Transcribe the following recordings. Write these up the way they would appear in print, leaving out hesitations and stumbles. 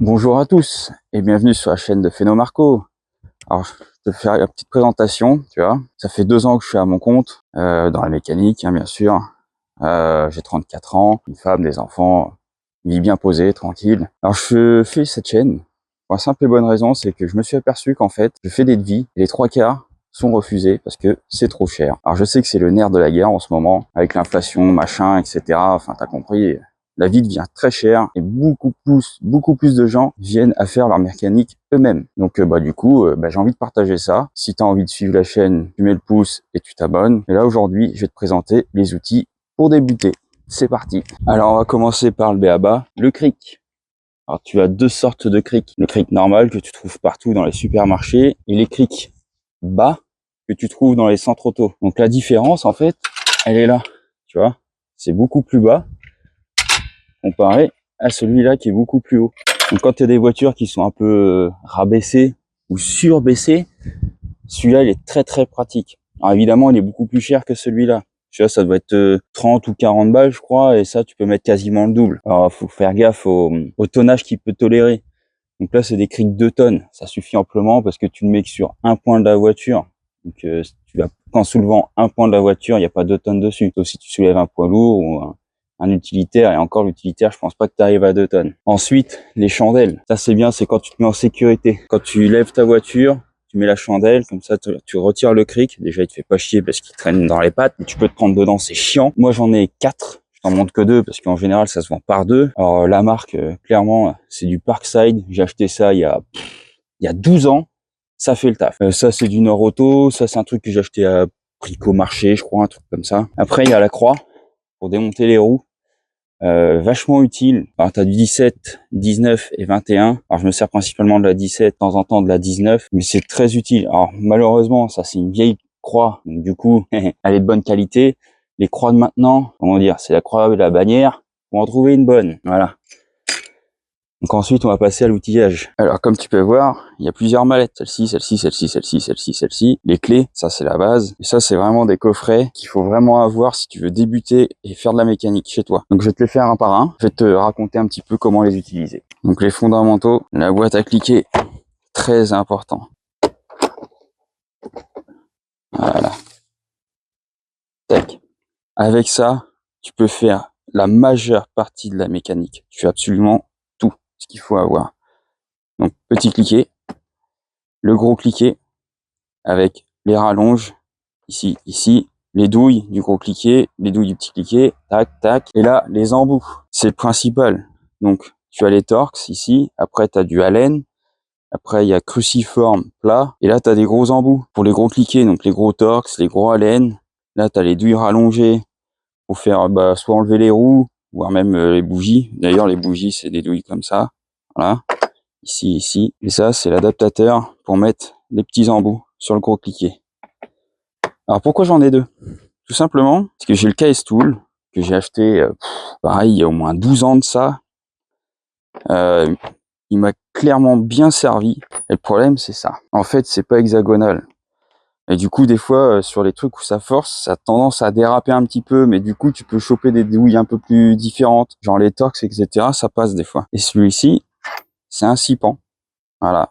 Bonjour à tous et bienvenue sur la chaîne de Phéno Marco. Alors, je te fais une petite présentation, tu vois. Ça fait 2 ans que je suis à mon compte, dans la mécanique, hein, bien sûr. J'ai 34 ans, une femme, des enfants, une vie bien posée, tranquille. Alors, je fais cette chaîne pour la simple et bonne raison, c'est que je me suis aperçu qu'en fait, je fais des devis et les 3 quarts sont refusés parce que c'est trop cher. Alors, je sais que c'est le nerf de la guerre en ce moment, avec l'inflation, machin, etc. Enfin, t'as compris. La vie devient très chère et beaucoup plus de gens viennent à faire leur mécanique eux-mêmes. Donc du coup, j'ai envie de partager ça. Si tu as envie de suivre la chaîne, tu mets le pouce et tu t'abonnes. Et là aujourd'hui, je vais te présenter les outils pour débuter. C'est parti. Alors on va commencer par le b.a.-ba, le cric. Alors tu as 2 sortes de cric. Le cric normal que tu trouves partout dans les supermarchés et les crics bas que tu trouves dans les centres auto. Donc la différence en fait, elle est là. Tu vois, c'est beaucoup plus bas comparé à celui-là qui est beaucoup plus haut. Donc quand tu as des voitures qui sont un peu rabaissées ou surbaissées, celui-là il est très pratique. Alors évidemment il est beaucoup plus cher que celui-là. Celui-là ça doit être 30 ou 40 balles je crois, et ça tu peux mettre quasiment le double. Alors faut faire gaffe au tonnage qu'il peut tolérer. Donc là c'est des crics 2 tonnes, ça suffit amplement parce que tu le mets que sur un point de la voiture. Donc qu'en soulevant un point de la voiture, il n'y a pas 2 tonnes dessus. Sauf si tu soulèves un poids lourd ou un utilitaire, et encore l'utilitaire, je pense pas que tu arrives à 2 tonnes. Ensuite, les chandelles. Ça c'est bien, c'est quand tu te mets en sécurité. Quand tu lèves ta voiture, tu mets la chandelle, comme ça tu retires le cric. Déjà il te fait pas chier parce qu'il traîne dans les pattes, mais tu peux te prendre dedans, c'est chiant. Moi j'en ai 4. Je t'en montre que 2 parce qu'en général ça se vend par 2. Alors la marque, clairement, c'est du Parkside. J'ai acheté ça il y a 12 ans. Ça fait le taf. Ça c'est du Nord Auto. Ça c'est un truc que j'ai acheté à Brico Marché, je crois, un truc comme ça. Après il y a la croix pour démonter les roues. Vachement utile. Alors t'as du 17, 19 et 21. Alors je me sers principalement de la 17, de temps en temps de la 19, mais c'est très utile. Alors malheureusement, ça c'est une vieille croix, donc du coup, elle est de bonne qualité. Les croix de maintenant, comment dire, c'est la croix et la bannière. Pour en trouver une bonne, voilà. Donc ensuite, on va passer à l'outillage. Alors comme tu peux voir, il y a plusieurs mallettes. Celle-ci, celle-ci, celle-ci, celle-ci, celle-ci, celle-ci. Les clés, ça c'est la base. Et ça, c'est vraiment des coffrets qu'il faut vraiment avoir si tu veux débuter et faire de la mécanique chez toi. Donc je vais te les faire un par un. Je vais te raconter un petit peu comment les utiliser. Donc les fondamentaux, la boîte à cliquer, très important. Voilà. Tac. Avec ça, tu peux faire la majeure partie de la mécanique. Tu fais absolument tout ce qu'il faut avoir. Donc petit cliquet, le gros cliquet avec les rallonges ici, ici, les douilles du gros cliquet, les douilles du petit cliquet, tac, tac, et là les embouts, c'est le principal. Donc tu as les torx ici, après tu as du Allen, après il y a cruciforme plat, et là tu as des gros embouts pour les gros cliquets, donc les gros torx, les gros Allen. Là tu as les douilles rallongées pour faire soit enlever les roues, voire même les bougies. D'ailleurs les bougies c'est des douilles comme ça, voilà, ici, ici. Et ça c'est l'adaptateur pour mettre les petits embouts sur le gros cliquet. Alors pourquoi j'en ai 2? Tout simplement parce que j'ai le KS Tool que j'ai acheté, pareil, il y a au moins 12 ans de ça. Il m'a clairement bien servi. Et le problème c'est ça. En fait c'est pas hexagonal. Et du coup des fois sur les trucs où ça force, ça a tendance à déraper un petit peu, mais du coup tu peux choper des douilles un peu plus différentes, genre les Torx, etc. Ça passe des fois. Et celui-ci, c'est un 6 pans. Voilà.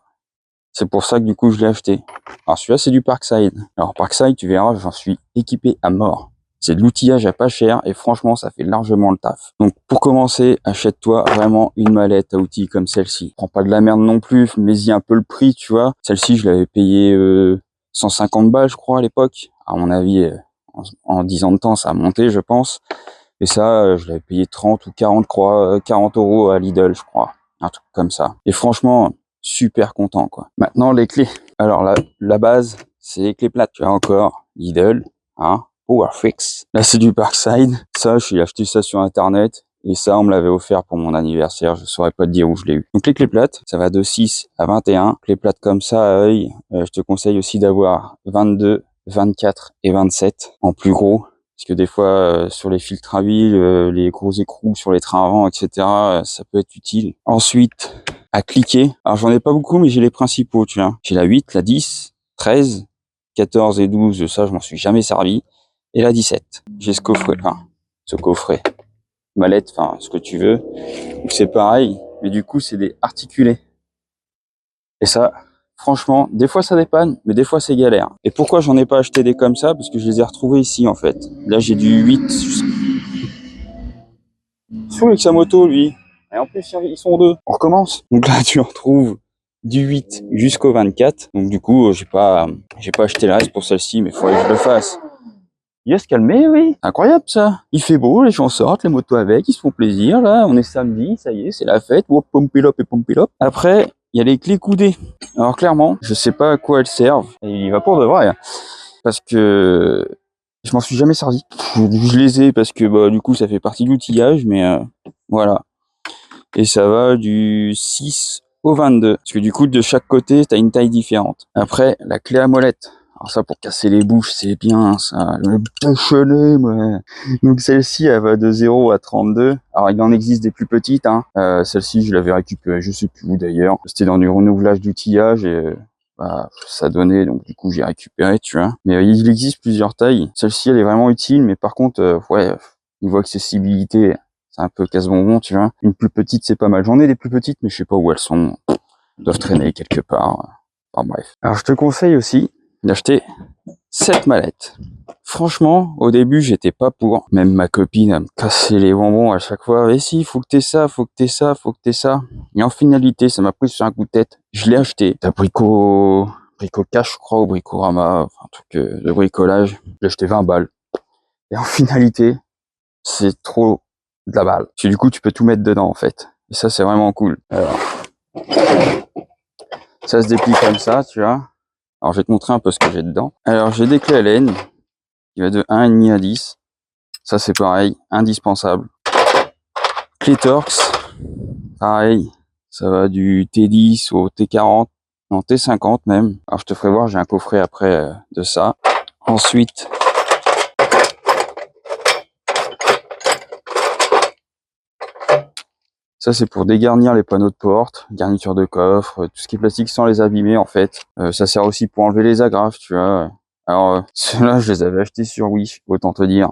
C'est pour ça que du coup je l'ai acheté. Alors celui-là c'est du Parkside. Alors Parkside, tu verras, j'en suis équipé à mort. C'est de l'outillage à pas cher et franchement ça fait largement le taf. Donc pour commencer, achète-toi vraiment une mallette à outils comme celle-ci. Prends pas de la merde non plus, mets-y un peu le prix, tu vois. Celle-ci je l'avais payé 150 balles je crois à l'époque. À mon avis, en 10 ans de temps ça a monté je pense. Et ça, je l'avais payé 30 ou 40, 40 euros à Lidl je crois. Un truc comme ça. Et franchement, super content quoi. Maintenant les clés. Alors la base, c'est les clés plates. Tu as encore Lidl, hein, Powerfix. Là c'est du Parkside. Ça, j'ai acheté ça sur internet. Et ça, on me l'avait offert pour mon anniversaire. Je saurais pas te dire où je l'ai eu. Donc les clés plates, ça va de 6 à 21. Clés plates comme ça à œil. Je te conseille aussi d'avoir 22, 24 et 27 en plus gros. Parce que des fois, sur les filtres à huile, les gros écrous sur les trains avant, etc., ça peut être utile. Ensuite, à cliquer. Alors, j'en ai pas beaucoup, mais j'ai les principaux, tu vois. J'ai la 8, la 10, 13, 14 et 12, ça, je m'en suis jamais servi. Et la 17. J'ai ce coffret, mallette, enfin, ce que tu veux. Donc, c'est pareil. mais du coup, c'est des articulés. Et ça, franchement, des fois ça dépanne, mais des fois c'est galère. Et pourquoi j'en ai pas acheté des comme ça? Parce que je les ai retrouvés ici, en fait. Là, j'ai du 8. Sur avec sa moto, lui. Et en plus, ils sont deux. On recommence. Donc là, tu retrouves du 8 jusqu'au 24. Donc du coup, j'ai pas acheté le reste pour celle-ci, mais il faudrait que je le fasse. Il va se calmer, oui. Incroyable, ça. Il fait beau, les gens sortent, les motos avec, ils se font plaisir, là. On est samedi, ça y est, c'est la fête. Wop, pompilop et pompilop. Après, il y a les clés coudées. Alors clairement, je sais pas à quoi elles servent. Et il va pour de vrai. Parce que je m'en suis jamais servi. Je les ai parce que bah, du coup ça fait partie de l'outillage, mais voilà. Et ça va du 6 au 22. Parce que du coup de chaque côté t'as une taille différente. Après la clé à molette. Alors ça pour casser les bouches c'est bien ça. Le bouchonnet moi. Donc celle-ci elle va de 0 à 32. Alors il en existe des plus petites. Hein. Celle-ci je l'avais récupérée je sais plus où d'ailleurs. C'était dans du renouvelage d'outillage et bah, ça donnait, donc du coup j'ai récupéré, tu vois. Mais il existe plusieurs tailles. Celle-ci elle est vraiment utile, mais par contre, ouais, niveau accessibilité, c'est un peu casse-bonbon, tu vois. Une plus petite c'est pas mal. J'en ai des plus petites, mais je sais pas où elles sont. Elles doivent traîner quelque part. Enfin bref. Alors je te conseille aussi d'acheter cette mallette. Franchement, au début, j'étais pas pour. Même ma copine, elle me cassait les bonbons à chaque fois. Et si, faut que t'aies ça, faut que t'aies ça, faut que t'aies ça. Et en finalité, ça m'a pris sur un coup de tête. Je l'ai acheté. T'as Brico Cash, je crois, ou Bricorama, enfin, un truc de bricolage. J'ai acheté 20 balles. Et en finalité, c'est trop de la balle. Parce que du coup, tu peux tout mettre dedans, en fait. Et ça, c'est vraiment cool. Alors, ça se déplie comme ça, tu vois. Alors, je vais te montrer un peu ce que j'ai dedans. Alors, j'ai des clés à laine. Il va de 1,5 à 10. Ça, c'est pareil, indispensable. Clé Torx, pareil. Ça va du T10 au T40, non T50 même. Alors, je te ferai voir, j'ai un coffret après de ça. Ensuite, ça, c'est pour dégarnir les panneaux de porte, garniture de coffre, tout ce qui est plastique sans les abîmer, en fait. Ça sert aussi pour enlever les agrafes, tu vois. Alors, ceux-là, je les avais achetés sur Wish, autant te dire.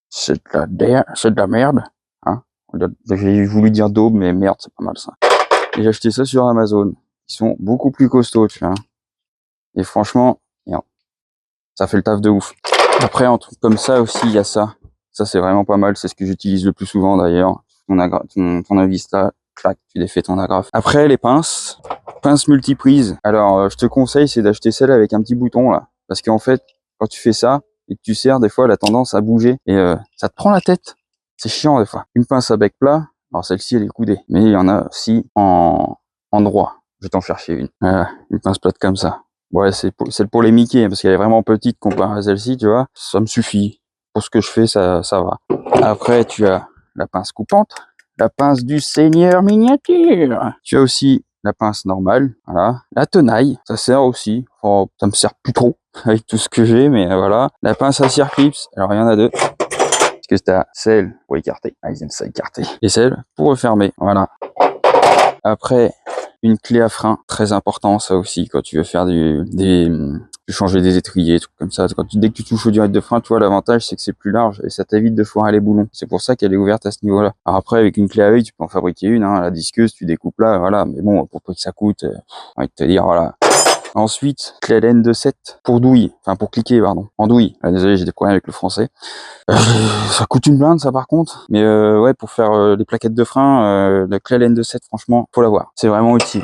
C'est de la merde, hein. J'ai voulu dire daube, mais merde, c'est pas mal ça. Et j'ai acheté ça sur Amazon. Ils sont beaucoup plus costauds, tu vois. Et franchement, ça fait le taf de ouf. Après, en truc comme ça aussi, il y a ça. Ça, c'est vraiment pas mal. C'est ce que j'utilise le plus souvent d'ailleurs. Ton avis là, clac, tu défais ton agrafe. Après, les pinces multiprise. Alors, je te conseille, c'est d'acheter celle avec un petit bouton là. Parce qu'en fait, quand tu fais ça et que tu serres, des fois, elle a tendance à bouger. Et ça te prend la tête. C'est chiant des fois. Une pince à bec plat. Alors celle-ci, elle est coudée. Mais il y en a aussi en droit. Je vais t'en chercher une. Voilà, une pince plate comme ça. Ouais, c'est pour les Mickey, parce qu'elle est vraiment petite comparée à celle-ci, tu vois. Ça me suffit. Pour ce que je fais, ça va. Après, tu as la pince coupante, la pince du seigneur miniature. Tu as aussi la pince normale, voilà. La tenaille, ça sert aussi. Oh, ça me sert plus trop avec tout ce que j'ai, mais voilà. La pince à cire clips, alors il y en a deux. Parce que t'as celle pour écarter. Ah, ils aiment ça écarter. Et celle pour refermer, voilà. Après, une clé à frein, très important ça aussi, quand tu veux faire changer des étriers, trucs comme ça. Dès que tu touches au durite de frein, tu vois, l'avantage c'est que c'est plus large et ça t'évite de foirer les boulons. C'est pour ça qu'elle est ouverte à ce niveau-là. Alors après, avec une clé à œil, tu peux en fabriquer une, hein, la disqueuse, tu découpes là, voilà. Mais bon, pour peu que ça coûte, j'ai envie de te dire, voilà. Ensuite, clé à laine de 7 pour douille, enfin pour cliquer, pardon, en douille. Désolé, j'ai des problèmes avec le français. Ça coûte une blinde, ça par contre. Mais ouais, pour faire les plaquettes de frein, la clé à laine de 7, franchement, faut l'avoir. C'est vraiment utile.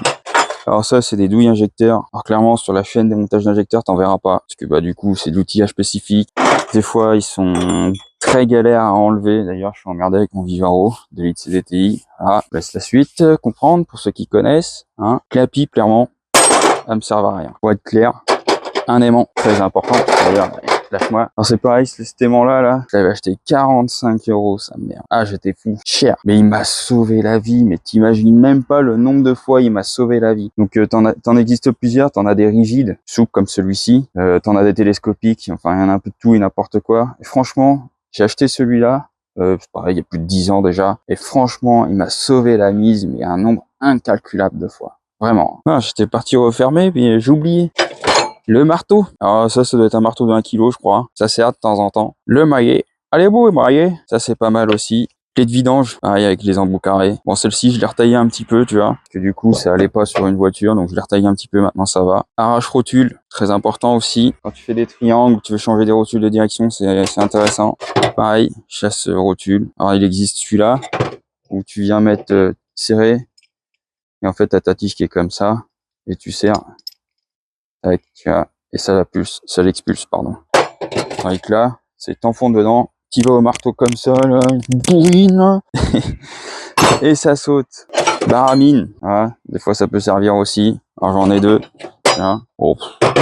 Alors ça, c'est des douilles injecteurs. Alors clairement, sur la chaîne des montages d'injecteurs, t'en verras pas. Parce que bah du coup, c'est de l'outillage spécifique. Des fois, ils sont très galères à enlever. D'ailleurs, je suis emmerdé avec mon Vivaro de l'IT CDTI. Voilà, je laisse la suite comprendre pour ceux qui connaissent. Hein. Clé à pipe, clairement, ça me sert à rien. Pour être clair, un aimant, très important. D'ailleurs, lâche-moi. Alors c'est pareil, cet aimant-là, je l'avais acheté 45 €, sa mère. Ah, j'étais fou. Cher. Mais il m'a sauvé la vie, mais t'imagines même pas le nombre de fois il m'a sauvé la vie. Donc t'en existes plusieurs, t'en as des rigides, souples comme celui-ci, t'en as des télescopiques, enfin il y en a un peu de tout et n'importe quoi. Et franchement, j'ai acheté celui-là, c'est pareil, il y a plus de 10 ans déjà, et franchement, il m'a sauvé la mise, mais un nombre incalculable de fois. Vraiment. Ah, j'étais parti refermer, puis j'ai oublié. Le marteau. Alors ça doit être un marteau d'1 kilo, je crois. Ça sert de temps en temps. Le maillet. Allez, beau, le maillet. Ça, c'est pas mal aussi. Clé de vidange, pareil avec les embouts carrés. Bon, celle-ci, je l'ai retaillée un petit peu, tu vois. Parce que du coup, ça allait pas sur une voiture, donc je l'ai retaillée un petit peu, maintenant ça va. Arrache rotule, très important aussi. Quand tu fais des triangles, tu veux changer des rotules de direction, c'est intéressant. Pareil, chasse rotule. Alors, il existe celui-là, où tu viens mettre serré. Et en fait, t'as ta tige qui est comme ça, et tu serres. Avec, et ça l'expulse, pardon. Avec là, c'est t'enfonces dedans. Tu vas au marteau comme ça, là, une bourrine, et ça saute. Baramine, voilà. Des fois ça peut servir aussi. Alors j'en ai deux. Hein. Bon,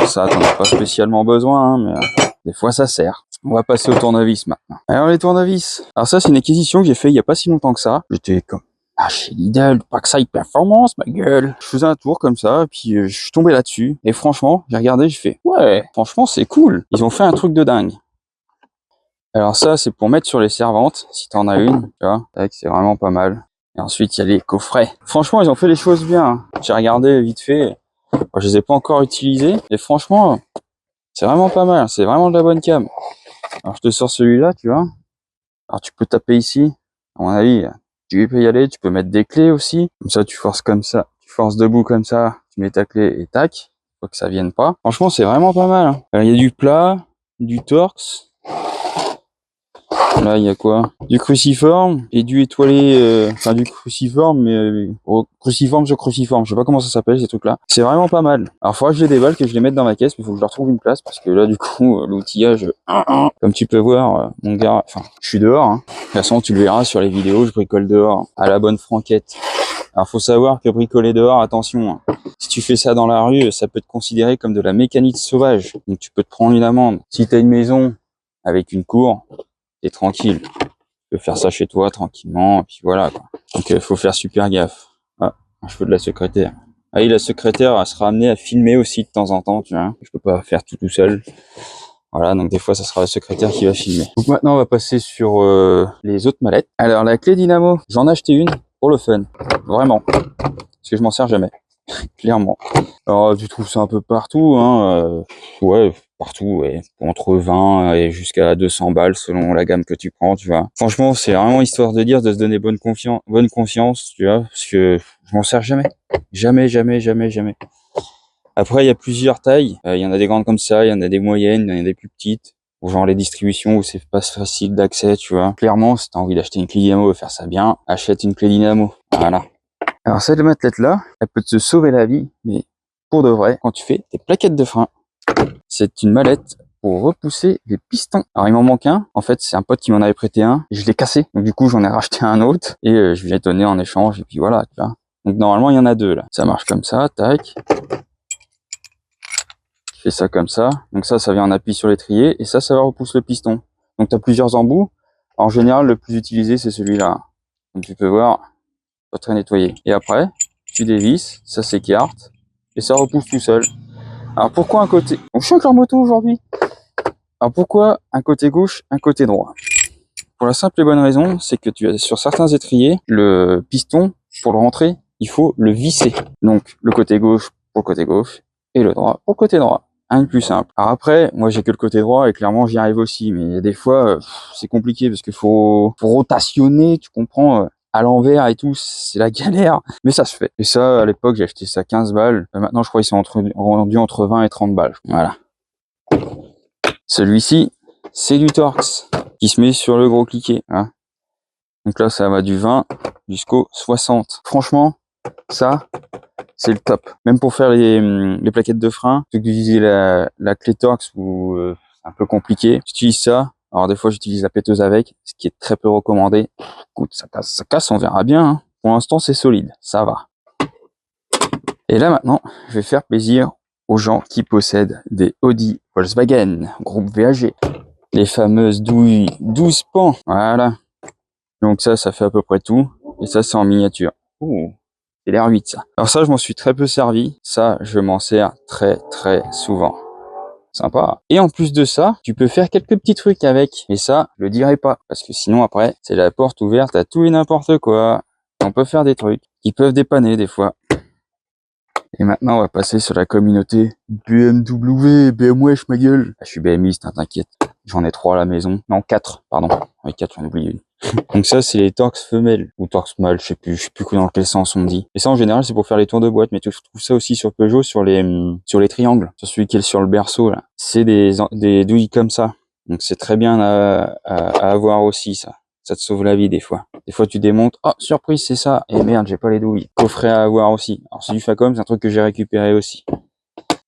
ça t'en as pas spécialement besoin, hein, mais des fois ça sert. On va passer au tournevis maintenant. Alors les tournevis. Alors ça c'est une acquisition que j'ai fait il y a pas si longtemps que ça. J'étais comme chez Lidl, Packside Performance, ma gueule. Je faisais un tour comme ça, et puis je suis tombé là-dessus. Et franchement, j'ai regardé, j'ai fait ouais, franchement c'est cool. Ils ont fait un truc de dingue. Alors ça, c'est pour mettre sur les servantes, si t'en as une, tu vois. C'est vraiment pas mal. Et ensuite, il y a les coffrets. Franchement, ils ont fait les choses bien. Hein. J'ai regardé vite fait. Moi, je les ai pas encore utilisés. Et franchement, c'est vraiment pas mal. C'est vraiment de la bonne cam. Alors, je te sors celui-là, tu vois. Alors, tu peux taper ici. À mon avis, tu peux y aller. Tu peux mettre des clés aussi. Comme ça, tu forces comme ça. Tu forces debout comme ça. Tu mets ta clé et tac. Faut que ça vienne pas. Franchement, c'est vraiment pas mal. Hein. Alors, il y a du plat, du torx. Là, il y a quoi? Du cruciforme et du étoilé, enfin du cruciforme, mais cruciforme sur cruciforme. Je sais pas comment ça s'appelle ces trucs-là. C'est vraiment pas mal. Alors, faudra que je les déballe, que je les mette dans ma caisse, mais il faut que je leur trouve une place parce que là, du coup, l'outillage, comme tu peux voir, mon gars, enfin, je suis dehors. Hein. De toute façon, tu le verras sur les vidéos, je bricole dehors à la bonne franquette. Alors, faut savoir que bricoler dehors, attention. Hein. Si tu fais ça dans la rue, ça peut te considérer comme de la mécanique sauvage. Donc, tu peux te prendre une amende. Si t'as une maison avec une cour, t'es tranquille. Tu peux faire ça chez toi tranquillement, et puis voilà, quoi. Donc, faut faire super gaffe. Ah, un cheveu de la secrétaire. Ah oui, la secrétaire, elle sera amenée à filmer aussi de temps en temps, tu vois. Je peux pas faire tout seul. Voilà, donc des fois, ça sera la secrétaire qui va filmer. Donc maintenant, on va passer sur les autres mallettes. Alors, la clé dynamo, j'en ai acheté une pour le fun. Vraiment. Parce que je m'en sers jamais. Clairement. Alors, tu trouves ça un peu partout, hein. Ouais, partout, ouais. Entre 20 et jusqu'à 200 balles selon la gamme que tu prends, tu vois. Franchement, c'est vraiment histoire de dire, de se donner bonne conscience, tu vois, parce que je m'en sers jamais. Jamais, jamais, jamais, jamais. Après, il y a plusieurs tailles. Il y en a des grandes comme ça, il y en a des moyennes, il y en a des plus petites. Ou genre les distributions où c'est pas facile d'accès, tu vois. Clairement, si t'as envie d'acheter une clé dynamo et faire ça bien, achète une clé dynamo. Voilà. Alors cette mattelette-là, elle peut te sauver la vie, mais pour de vrai, quand tu fais tes plaquettes de frein, c'est une mallette pour repousser les pistons. Alors il m'en manque un, en fait c'est un pote qui m'en avait prêté un, et je l'ai cassé, donc du coup j'en ai racheté un autre, et je lui ai donné en échange, et puis voilà, tu vois. Donc normalement il y en a deux là, ça marche comme ça, tac. Je fais ça comme ça, donc ça vient en appui sur l'étrier, et ça va repousser le piston. Donc tu as plusieurs embouts, en général le plus utilisé c'est celui-là. Donc tu peux voir, pas très nettoyé. Et après, tu dévisses, ça s'écarte, et ça repousse tout seul. Alors pourquoi un côté... On change leur moto aujourd'hui. Alors pourquoi un côté gauche, un côté droit? Pour la simple et bonne raison, c'est que tu as sur certains étriers, le piston, pour le rentrer, il faut le visser. Donc le côté gauche pour le côté gauche, et le droit pour le côté droit. Un de plus simple. Alors après, moi j'ai que le côté droit, et clairement j'y arrive aussi, mais il y a des fois, c'est compliqué, parce qu'il faut rotationner, tu comprends à l'envers et tout, c'est la galère, mais ça se fait. Et ça, à l'époque, j'ai acheté ça 15 balles. Maintenant, je crois qu'ils sont rendus entre 20 et 30 balles. Voilà. Celui-ci, c'est du Torx, qui se met sur le gros cliquet. Hein. Donc là, ça va du 20 jusqu'au 60. Franchement, ça, c'est le top. Même pour faire les plaquettes de frein, plutôt que d'utiliser la clé Torx ou c'est un peu compliqué, j'utilise ça. Alors des fois j'utilise la péteuse avec, ce qui est très peu recommandé. Écoute, ça casse, on verra bien. Hein. Pour l'instant c'est solide, ça va. Et là maintenant, je vais faire plaisir aux gens qui possèdent des Audi Volkswagen, groupe VAG. Les fameuses douilles 12 pans, voilà. Donc ça fait à peu près tout. Et ça c'est en miniature. Ouh, c'est l'R8 ça. Alors ça je m'en suis très peu servi. Ça je m'en sers très très souvent. Sympa. Et en plus de ça, tu peux faire quelques petits trucs avec. Et ça, je le dirai pas. Parce que sinon, après, c'est la porte ouverte à tout et n'importe quoi. On peut faire des trucs qui peuvent dépanner des fois. Et maintenant, on va passer sur la communauté BMW, BMW, ma gueule. Je suis BMiste, hein, t'inquiète. J'en ai 3 à la maison. Non, 4, pardon. Oui, 4, j'en ai oublié une. Donc ça, c'est les torx femelles ou torx mâles, je sais plus dans quel sens on dit. Et ça, en général, c'est pour faire les tours de boîte. Mais tu trouves ça aussi sur Peugeot, sur les triangles, sur celui qui est sur le berceau là. C'est des douilles comme ça. Donc c'est très bien à avoir aussi ça. Ça te sauve la vie des fois. Des fois tu démontes, oh surprise c'est ça, et merde j'ai pas les douilles. Coffret à avoir aussi. Alors c'est du Facom, c'est un truc que j'ai récupéré aussi.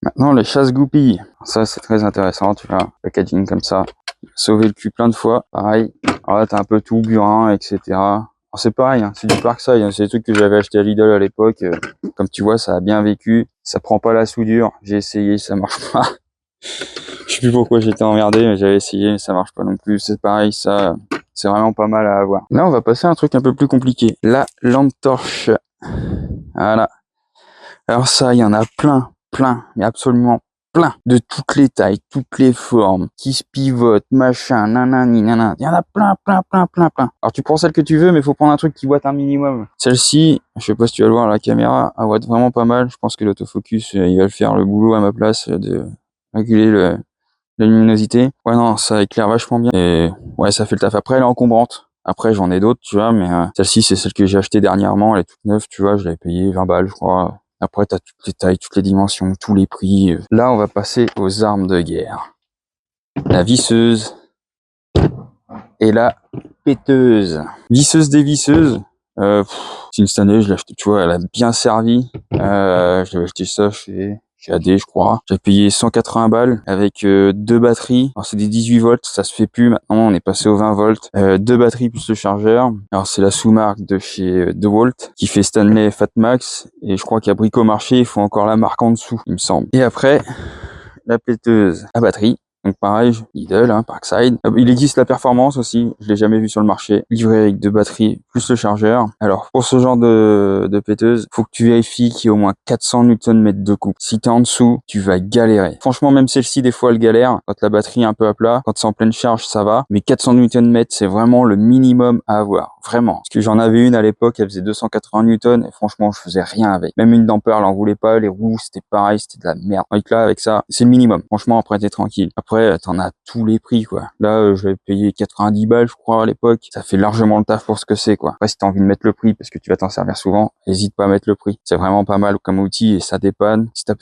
Maintenant les chasse-goupilles. Ça c'est très intéressant, tu vois, packaging comme ça. Sauver le cul plein de fois, pareil. Alors là t'as un peu tout, burin, etc. Alors c'est pareil, hein, c'est du Parkside, hein, c'est des trucs que j'avais acheté à Lidl à l'époque. Comme tu vois, ça a bien vécu. Ça prend pas la soudure. J'ai essayé, ça marche pas. Je sais plus pourquoi j'étais emmerdé, mais j'avais essayé, mais ça marche pas non plus. C'est pareil, ça, c'est vraiment pas mal à avoir. Là, on va passer à un truc un peu plus compliqué. La lampe torche. Voilà. Alors ça, il y en a plein, mais absolument plein, de toutes les tailles, toutes les formes, qui se pivotent, machin, nanani, nanana. Il y en a plein. Alors tu prends celle que tu veux, mais faut prendre un truc qui watt un minimum. Celle-ci, je sais pas si tu vas le voir à la caméra, elle watt vraiment pas mal. Je pense que l'autofocus, il va le faire le boulot à ma place de réguler la luminosité. Ouais, non, ça éclaire vachement bien. Et ouais, ça fait le taf. Après, elle est encombrante. Après, j'en ai d'autres, tu vois, mais celle-ci, c'est celle que j'ai achetée dernièrement. Elle est toute neuve, tu vois, je l'avais payée 20 balles, je crois. Après, t'as toutes les tailles, toutes les dimensions, tous les prix. Là, on va passer aux armes de guerre. La visseuse et la péteuse. Visseuse dévisseuse. C'est une Stanley, je l'ai acheté, tu vois, elle a bien servi. Je l'avais acheté ça chez AD, je crois. J'ai payé 180 balles avec deux batteries. Alors c'est des 18 volts, ça se fait plus maintenant, on est passé aux 20 volts. Deux batteries plus le chargeur. Alors c'est la sous-marque de chez DeWalt qui fait Stanley Fatmax et je crois qu'à Bricomarché, il faut encore la marque en dessous, il me semble. Et après, la péteuse à batterie. Donc pareil, Lidl, hein, Parkside. Il existe la performance aussi, je l'ai jamais vu sur le marché. Livré avec deux batteries plus le chargeur. Alors pour ce genre de péteuse, faut que tu vérifies qu'il y ait au moins 400 Nm de coupe. Si t'es en dessous, tu vas galérer. Franchement, même celle-ci, des fois, elle galère. Quand la batterie est un peu à plat, quand c'est en pleine charge, ça va. Mais 400 Nm, c'est vraiment le minimum à avoir. Vraiment. Parce que j'en avais une à l'époque, elle faisait 280 Newton et franchement, je faisais rien avec. Même une damper, elle en voulait pas. Les roues, c'était pareil, c'était de la merde. Donc là, avec ça, c'est le minimum. Franchement, après, t'es tranquille. Après, t'en as tous les prix, quoi. Là, je l'avais payé 90 balles, je crois, à l'époque. Ça fait largement le taf pour ce que c'est, quoi. Après, si t'as envie de mettre le prix parce que tu vas t'en servir souvent, hésite pas à mettre le prix. C'est vraiment pas mal comme outil et ça dépanne. Si t'as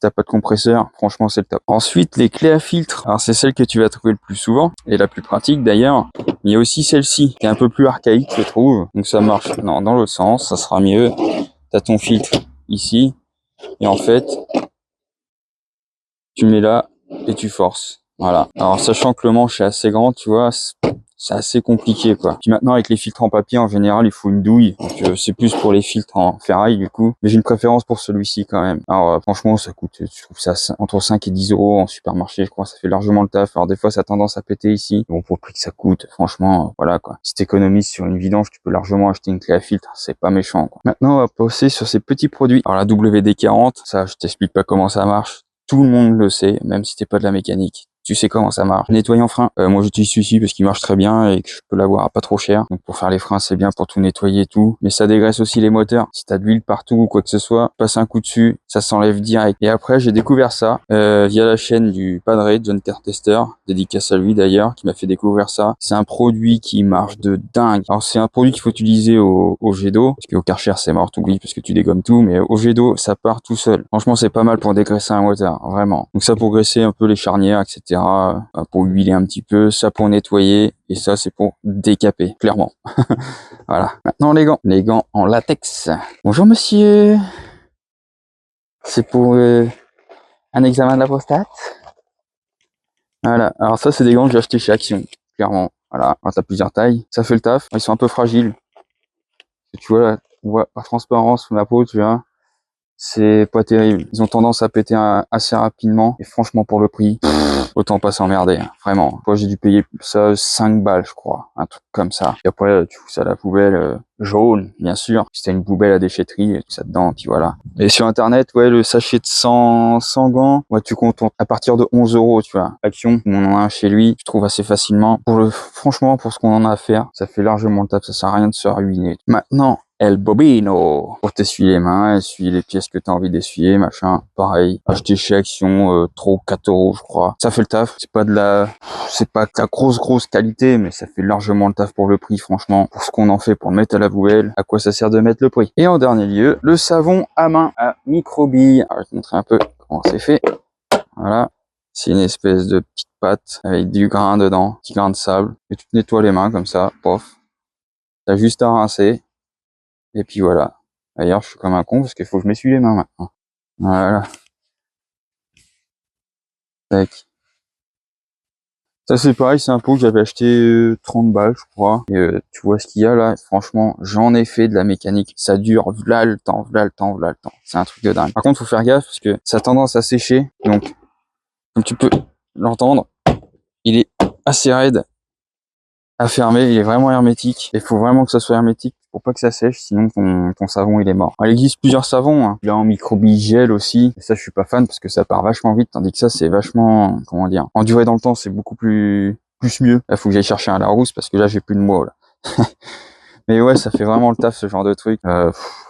pas de compresseur, franchement, c'est le top. Ensuite, les clés à filtre. Alors, c'est celle que tu vas trouver le plus souvent et la plus pratique d'ailleurs. Il y a aussi celle-ci qui est un peu plus archaïque, je trouve. Donc, ça marche dans l'autre sens, ça sera mieux. T'as ton filtre ici et en fait, tu mets là et tu forces. Voilà. Alors, sachant que le manche est assez grand, tu vois, c'est assez compliqué, quoi. Puis maintenant, avec les filtres en papier, en général, il faut une douille. Donc, c'est plus pour les filtres en ferraille, du coup. Mais j'ai une préférence pour celui-ci, quand même. Alors, franchement, ça coûte, je trouve ça entre 5 et 10 euros en supermarché, je crois. Ça fait largement le taf. Alors, des fois, ça a tendance à péter ici. Bon, pour le prix que ça coûte, franchement, voilà, quoi. Si t'économises sur une vidange, tu peux largement acheter une clé à filtre. C'est pas méchant, quoi. Maintenant, on va passer sur ces petits produits. Alors, la WD-40, ça, je t'explique pas comment ça marche. Tout le monde le sait, même si t'es pas de la mécanique. Tu sais comment ça marche. Nettoyant frein, moi j'utilise celui-ci parce qu'il marche très bien et que je peux l'avoir à pas trop cher. Donc pour faire les freins, c'est bien pour tout nettoyer et tout. Mais ça dégraisse aussi les moteurs. Si t'as de l'huile partout ou quoi que ce soit, passe un coup dessus, ça s'enlève direct. Et après, j'ai découvert ça via la chaîne du Padre, John Car Tester, dédicace à lui d'ailleurs, qui m'a fait découvrir ça. C'est un produit qui marche de dingue. Alors c'est un produit qu'il faut utiliser au jet d'eau, parce qu'au Karcher c'est mort, t'oublies parce que tu dégommes tout, mais au jet d'eau, ça part tout seul. Franchement, c'est pas mal pour dégraisser un moteur, vraiment. Donc ça pour graisser un peu les charnières, etc. Pour huiler un petit peu, ça pour nettoyer, et ça c'est pour décaper, clairement. Voilà. Maintenant les gants en latex. Bonjour monsieur. C'est pour un examen de la prostate. Voilà. Alors ça c'est des gants que j'ai acheté chez Action, clairement. Voilà. Alors, t'as plusieurs tailles, ça fait le taf. Ils sont un peu fragiles. Tu vois là, on voit par transparence sous la peau, tu vois. C'est pas terrible. Ils ont tendance à péter assez rapidement. Et franchement, pour le prix, autant pas s'emmerder, hein, vraiment. Moi, j'ai dû payer ça 5 balles, je crois. Un truc comme ça. Et après, tu fous ça à la poubelle, jaune, bien sûr. Si t'as une poubelle à déchetterie, tout ça dedans, puis voilà. Et sur Internet, ouais, le sachet de 100 gants, ouais, tu comptes à partir de 11 euros, tu vois. Action, on en a un chez lui, tu trouves assez facilement. Franchement, pour ce qu'on en a à faire, ça fait largement le taf, ça sert à rien de se ruiner. Maintenant, El Bobino pour t'essuyer les mains, essuyer les pièces que tu as envie d'essuyer, machin. Pareil, acheté chez Action, 3 ou 4 euros, je crois. Ça fait le taf. C'est pas de la grosse qualité, mais ça fait largement le taf pour le prix, franchement. Pour ce qu'on en fait pour le mettre à la poubelle, à quoi ça sert de mettre le prix. Et en dernier lieu, le savon à main à microbilles. Alors, je vais te montrer un peu comment c'est fait. Voilà. C'est une espèce de petite pâte avec du grain dedans, petit grain de sable. Et tu te nettoies les mains comme ça, pof. T'as juste à rincer. Et puis voilà. D'ailleurs, je suis comme un con parce qu'il faut que je m'essuie les mains maintenant. Voilà. Tac. Ça c'est pareil, c'est un pot que j'avais acheté 30 balles, je crois. Et tu vois ce qu'il y a là, franchement, j'en ai fait de la mécanique. Ça dure v'là le temps. C'est un truc de dingue. Par contre, faut faire gaffe parce que ça a tendance à sécher. Donc, comme tu peux l'entendre, il est assez raide à fermer, il est vraiment hermétique. Il faut vraiment que ça soit hermétique pour pas que ça sèche, sinon ton savon il est mort. Alors, il existe plusieurs savons, hein. Il y a en microbilles gel aussi. Et ça, je suis pas fan parce que ça part vachement vite, tandis que ça, c'est vachement, comment dire, en durée dans le temps, c'est beaucoup plus mieux. Là, faut que j'aille chercher un Larousse parce que là, j'ai plus de mots, là. Mais ouais, ça fait vraiment le taf, ce genre de truc.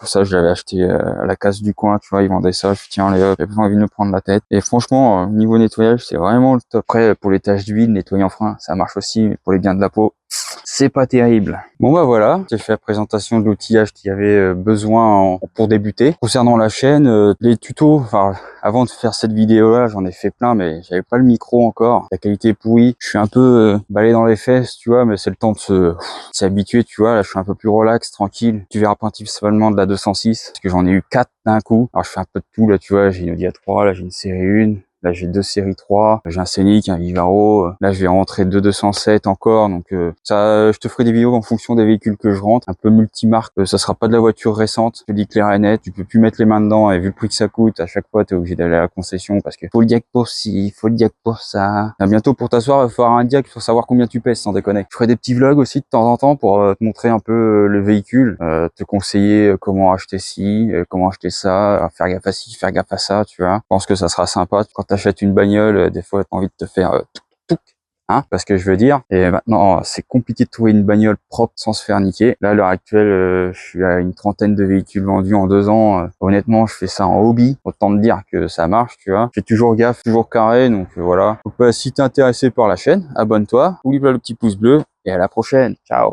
Ça, je l'avais acheté à la casse du coin, tu vois, ils vendaient ça. Je me tiens, allez hop, j'ai pas envie de me prendre la tête. Et franchement, niveau nettoyage, c'est vraiment le top. Après, pour les taches d'huile, nettoyant frein, ça marche aussi. Mais pour les gains de la peau, c'est pas terrible. Bon bah voilà, j'ai fait la présentation de l'outillage qu'il y avait besoin pour débuter. Concernant la chaîne, les tutos, enfin avant de faire cette vidéo là, j'en ai fait plein mais j'avais pas le micro encore. La qualité est pourrie. Je suis un peu balai dans les fesses, tu vois, mais c'est le temps de s'habituer, tu vois. Là, je suis un peu plus relax, tranquille. Tu verras principalement de la 206 parce que j'en ai eu 4 d'un coup. Alors je fais un peu de tout là, tu vois, j'ai une Audi A3, là j'ai une série 1. Là, j'ai 2 séries 3, j'ai un Scénic, un Vivaro. Là, je vais rentrer 207 encore. Donc, ça, je te ferai des vidéos en fonction des véhicules que je rentre. Un peu multimarque. Ça sera pas de la voiture récente. Je te dis clair et net. Tu peux plus mettre les mains dedans. Et vu le prix que ça coûte, à chaque fois, t'es obligé d'aller à la concession parce que faut le diac pour ci, faut le diac pour ça. Là, bientôt, pour t'asseoir, il va falloir un diac pour savoir combien tu pèses, sans déconner. Je ferai des petits vlogs aussi de temps en temps pour te montrer un peu le véhicule, te conseiller comment acheter ci, comment acheter ça, faire gaffe à ci, faire gaffe à ça, tu vois. Je pense que ça sera sympa. Quand t'achètes une bagnole, des fois t'as envie de te faire touc, hein, parce que je veux dire. Et maintenant, c'est compliqué de trouver une bagnole propre sans se faire niquer. Là, à l'heure actuelle, je suis à une trentaine de véhicules vendus en 2 ans. Honnêtement, je fais ça en hobby. Autant te dire que ça marche, tu vois. J'ai toujours gaffe, toujours carré, donc voilà. Donc, si t'es intéressé par la chaîne, abonne-toi, oublie pas le petit pouce bleu, et à la prochaine. Ciao.